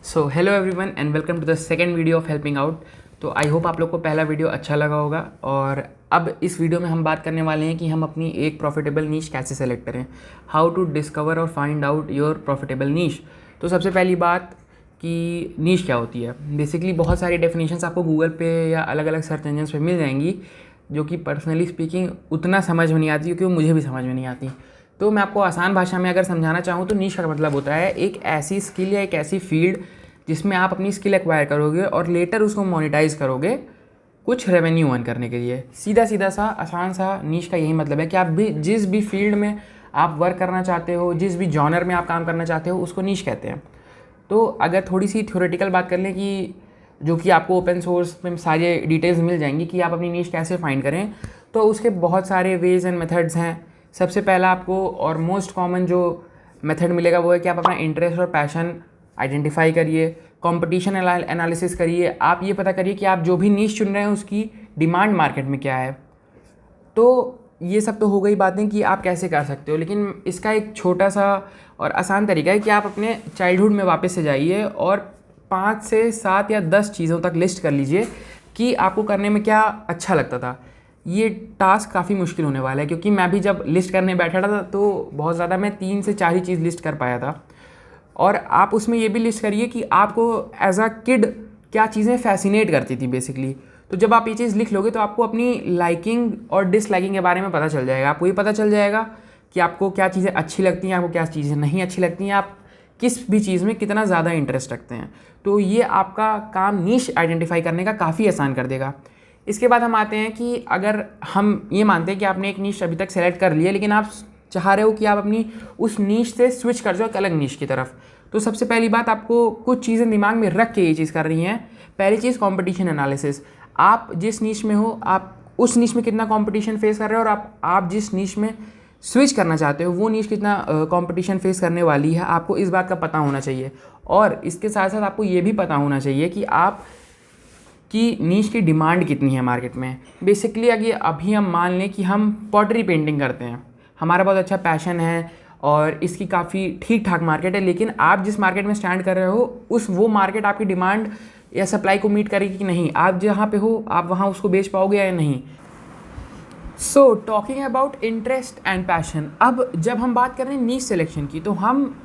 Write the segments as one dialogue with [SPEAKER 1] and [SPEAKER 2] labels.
[SPEAKER 1] So hello everyone and welcome to the second video of helping out. तो I hope आप लोग को पहला वीडियो अच्छा लगा होगा। और अब इस वीडियो में हम बात करने वाले हैं कि हम अपनी एक प्रॉफिटेबल नीश कैसे सेलेक्ट करें, हाउ टू डिस्कवर और फाइंड आउट योर प्रॉफिटेबल नीश। तो सबसे पहली बात कि नीश क्या होती है। बेसिकली बहुत सारी डेफिनेशंस आपको गूगल पे या अलग अलग सर्च इंजन्स पे मिल जाएंगी, जो कि पर्सनली स्पीकिंग उतना समझ में नहीं आती, क्योंकि मुझे भी समझ में नहीं आती। तो मैं आपको आसान भाषा में अगर समझाना चाहूँ तो नीश का मतलब होता है एक ऐसी स्किल या एक ऐसी फील्ड जिसमें आप अपनी स्किल एक्वायर करोगे और लेटर उसको मोनेटाइज करोगे कुछ रेवेन्यू अर्न करने के लिए। सीधा सीधा सा आसान सा नीश का यही मतलब है कि आप भी जिस भी फील्ड में आप वर्क करना चाहते हो, जिस भी जॉनर में आप काम करना चाहते हो, उसको नीश कहते हैं। तो अगर थोड़ी सी थ्योरेटिकल बात कर लें कि जो कि आपको ओपन सोर्स में सारे डिटेल्स मिल जाएंगी कि आप अपनी नीश कैसे फाइंड करें, तो उसके बहुत सारे वेज एंड मेथड्स हैं। सबसे पहला आपको और मोस्ट कॉमन जो मेथड मिलेगा वो है कि आप अपना इंटरेस्ट और पैशन आइडेंटिफाई करिए, कंपटीशन एनालिसिस करिए। आप ये पता करिए कि आप जो भी नीश चुन रहे हैं उसकी डिमांड मार्केट में क्या है। तो ये सब तो हो गई बातें कि आप कैसे कर सकते हो, लेकिन इसका एक छोटा सा और आसान तरीका है कि आप अपने चाइल्डहुड में वापस से जाइए और 5 से 7 या 10 चीज़ों तक लिस्ट कर लीजिए कि आपको करने में क्या अच्छा लगता था। ये टास्क काफ़ी मुश्किल होने वाला है, क्योंकि मैं भी जब लिस्ट करने बैठा था तो बहुत ज़्यादा मैं 3 से 4 ही चीज़ लिस्ट कर पाया था। और आप उसमें ये भी लिस्ट करिए कि आपको एज अ किड क्या चीज़ें फैसिनेट करती थी बेसिकली। तो जब आप ये चीज़ लिख लोगे तो आपको अपनी लाइकिंग और डिसलाइकिंग के बारे में पता चल जाएगा। आपको ये पता चल जाएगा कि आपको क्या चीज़ें अच्छी लगती हैं, आपको क्या चीज़ें नहीं अच्छी लगती हैं, आप किस भी चीज़ में कितना ज़्यादा इंटरेस्ट रखते हैं। तो ये आपका काम नीश आइडेंटिफाई करने का काफ़ी आसान कर देगा। इसके बाद हम आते हैं कि अगर हम ये मानते हैं कि आपने एक नीश अभी तक सेलेक्ट कर लिया, लेकिन आप चाह रहे हो कि आप अपनी उस नीश से स्विच कर जाओ एक अलग नीश की तरफ, तो सबसे पहली बात आपको कुछ चीज़ें दिमाग में रख के ये चीज़ कर रही हैं। पहली चीज़ कंपटीशन एनालिसिस। आप जिस नीश में हो, आप उस नीश में कितना कंपटीशन फेस कर रहे हो, और आप जिस नीश में स्विच करना चाहते हो वो नीश कितना कंपटीशन फेस करने वाली है, आपको इस बात का पता होना चाहिए। और इसके साथ साथ आपको ये भी पता होना चाहिए कि आप कि नीश की डिमांड कितनी है मार्केट में। बेसिकली अगर अभी हम मान लें कि हम पॉटरी पेंटिंग करते हैं, हमारा बहुत अच्छा पैशन है और इसकी काफ़ी ठीक ठाक मार्केट है, लेकिन आप जिस मार्केट में स्टैंड कर रहे हो वो मार्केट आपकी डिमांड या सप्लाई को मीट करेगी कि नहीं, आप जहाँ पे हो आप वहाँ उसको बेच पाओगे या नहीं। So talking about interest and passion. अब जब हम बात कर रहे हैं नीश सिलेक्शन की, तो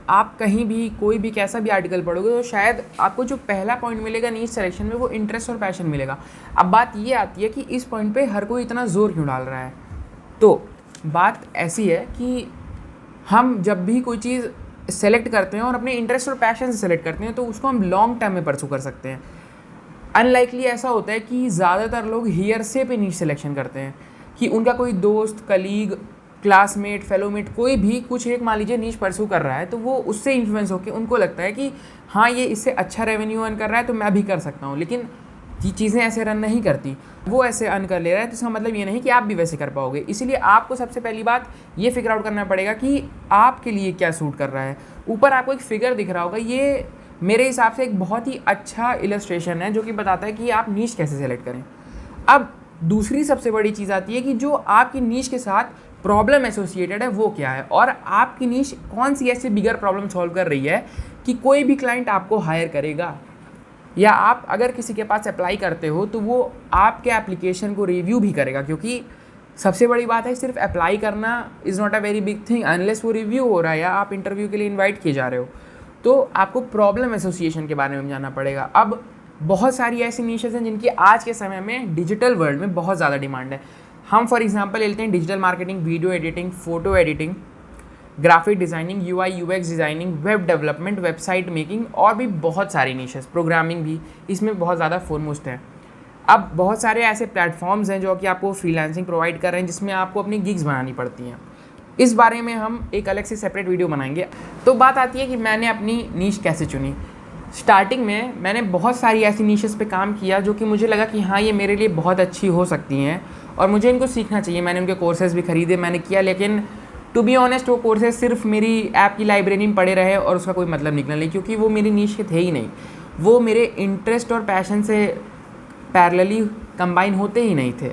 [SPEAKER 1] आप कहीं भी कोई भी कैसा भी आर्टिकल पढ़ोगे तो शायद आपको जो पहला पॉइंट मिलेगा नीश सिलेक्शन में वो इंटरेस्ट और पैशन मिलेगा। अब बात ये आती है कि इस पॉइंट पे हर कोई इतना ज़ोर क्यों डाल रहा है। तो बात ऐसी है कि हम जब भी कोई चीज़ सेलेक्ट करते हैं और अपने इंटरेस्ट और पैशन से सेलेक्ट करते हैं तो उसको हम लॉन्ग टर्म में परसू कर सकते हैं। अनलाइकली ऐसा होता है कि ज़्यादातर लोग हियरसे पे नीश सिलेक्शन करते हैं कि उनका कोई दोस्त, कलीग, क्लासमेट, फेलोमेट कोई भी कुछ एक मान लीजिए नीश परसू कर रहा है, तो वो उससे इन्फ्लुएंस होकर उनको लगता है कि हाँ ये इससे अच्छा रेवेन्यू अर्न कर रहा है तो मैं भी कर सकता हूँ। लेकिन ये चीज़ें ऐसे रन नहीं करती। वो ऐसे अर्न कर ले रहा है तो इसका मतलब ये नहीं कि आप भी वैसे कर पाओगे। इसीलिए आपको सबसे पहली बात ये फिगर आउट करना पड़ेगा कि आपके लिए क्या सूट कर रहा है। ऊपर आपको एक फिगर दिख रहा होगा, ये मेरे हिसाब से एक बहुत ही अच्छा इलस्ट्रेशन है जो कि बताता है कि आप नीश कैसे सेलेक्ट करें। अब दूसरी सबसे बड़ी चीज़ आती है कि जो आपकी नीश के साथ प्रॉब्लम एसोसिएटेड है वो क्या है, और आपकी नीश कौन सी ऐसी बिगर प्रॉब्लम सॉल्व कर रही है कि कोई भी क्लाइंट आपको हायर करेगा, या आप अगर किसी के पास अप्लाई करते हो तो वो आपके एप्लीकेशन को रिव्यू भी करेगा। क्योंकि सबसे बड़ी बात है सिर्फ अप्लाई करना is not a very big thing unless वो रिव्यू हो रहा है या आप इंटरव्यू के लिए इन्वाइट किए जा रहे हो। तो आपको प्रॉब्लम एसोसिएशन के बारे में जानना पड़ेगा। अब बहुत सारी ऐसी नीशेस हैं जिनकी आज के समय में डिजिटल वर्ल्ड में बहुत ज़्यादा डिमांड है। हम फॉर एग्जांपल लेते हैं digital marketing, video editing, photo editing, graphic designing, UI UX designing, web development, website making और भी बहुत सारी नीशेस, प्रोग्रामिंग भी इसमें बहुत ज़्यादा फोरमोस्ट है। अब बहुत सारे ऐसे प्लेटफॉर्म्स हैं जो कि आपको फ्रीलांसिंग प्रोवाइड कर रहे हैं जिसमें आपको अपनी गिग्स बनानी पड़ती हैं। इस बारे में हम एक अलग से सेपरेट वीडियो बनाएंगे। तो बात आती है कि मैंने अपनी नीश कैसे चुनी। स्टार्टिंग में मैंने बहुत सारी ऐसी नीशेस पे काम किया जो कि मुझे लगा कि हाँ ये मेरे लिए बहुत अच्छी हो सकती हैं और मुझे इनको सीखना चाहिए। मैंने उनके कोर्सेज़ भी ख़रीदे, मैंने किया, लेकिन टू बी ऑनेस्ट वो कोर्सेज सिर्फ मेरी ऐप की लाइब्रेरी में पड़े रहे और उसका कोई मतलब निकला नहीं, क्योंकि वो मेरी नीश के थे ही नहीं। वो मेरे इंटरेस्ट और पैशन से पैरेलली कंबाइन होते ही नहीं थे।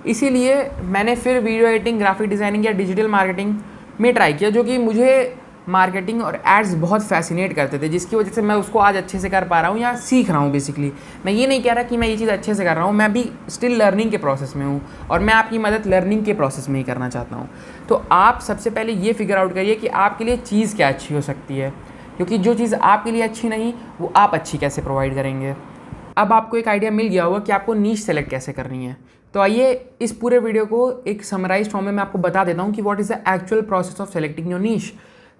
[SPEAKER 1] इसीलिए मैंने फिर वीडियो एडिटिंग, ग्राफिक डिज़ाइनिंग या डिजिटल मार्केटिंग में ट्राई किया, जो कि मुझे मार्केटिंग और एड्स बहुत फैसिनेट करते थे, जिसकी वजह से मैं उसको आज अच्छे से कर पा रहा हूँ या सीख रहा हूँ। बेसिकली मैं ये नहीं कह रहा कि मैं ये चीज़ अच्छे से कर रहा हूँ, मैं भी स्टिल लर्निंग के प्रोसेस में हूँ और मैं आपकी मदद लर्निंग के प्रोसेस में ही करना चाहता हूँ। तो आप सबसे पहले ये फिगर आउट करिए कि आपके लिए चीज़ क्या अच्छी हो सकती है, क्योंकि जो चीज़ आपके लिए अच्छी नहीं वो आप अच्छी कैसे प्रोवाइड करेंगे। अब आपको एक आइडिया मिल गया होगा कि आपको नीश सेलेक्ट कैसे करनी है। तो आइए इस पूरे वीडियो को एक समराइज फॉर्म में मैं आपको बता देता हूँ कि what is the actual process of selecting your niche.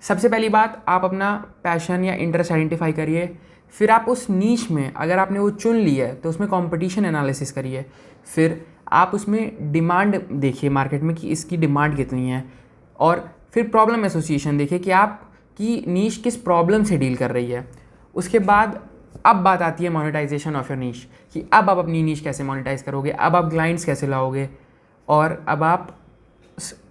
[SPEAKER 1] सबसे पहली बात, आप अपना पैशन या इंटरेस्ट आइडेंटिफाई करिए। फिर आप उस नीश में अगर आपने वो चुन ली है तो उसमें कंपटीशन एनालिसिस करिए। फिर आप उसमें डिमांड देखिए मार्केट में कि इसकी डिमांड कितनी है, और फिर प्रॉब्लम एसोसिएशन देखिए कि आपकी नीश किस प्रॉब्लम से डील कर रही है। उसके बाद अब बात आती है मोनेटाइजेशन ऑफ योर नीश, कि अब आप अपनी नीश कैसे मोनेटाइज करोगे, अब आप क्लाइंट्स कैसे लाओगे और अब आप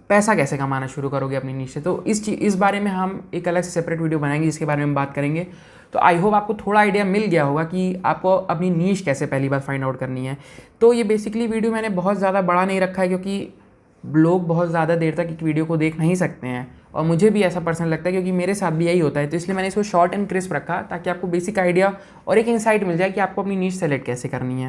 [SPEAKER 1] पैसा कैसे कमाना शुरू करोगे अपनी नीश से। तो इस बारे में हम एक अलग से सेपरेट वीडियो बनाएंगे जिसके बारे में बात करेंगे। तो आई होप आपको थोड़ा आइडिया मिल गया होगा कि आपको अपनी नीश कैसे पहली बार फाइंड आउट करनी है। तो ये बेसिकली वीडियो मैंने बहुत ज़्यादा बड़ा नहीं रखा है, क्योंकि लोग बहुत ज़्यादा देर तक एक वीडियो को देख नहीं सकते हैं और मुझे भी ऐसा पर्सनल लगता है, क्योंकि मेरे साथ भी यही होता है। तो इसलिए मैंने इसको शॉर्ट एंड क्रिस्प रखा ताकि आपको बेसिक आइडिया और एक इंसाइट मिल जाए कि आपको अपनी नीश सेलेक्ट कैसे करनी है।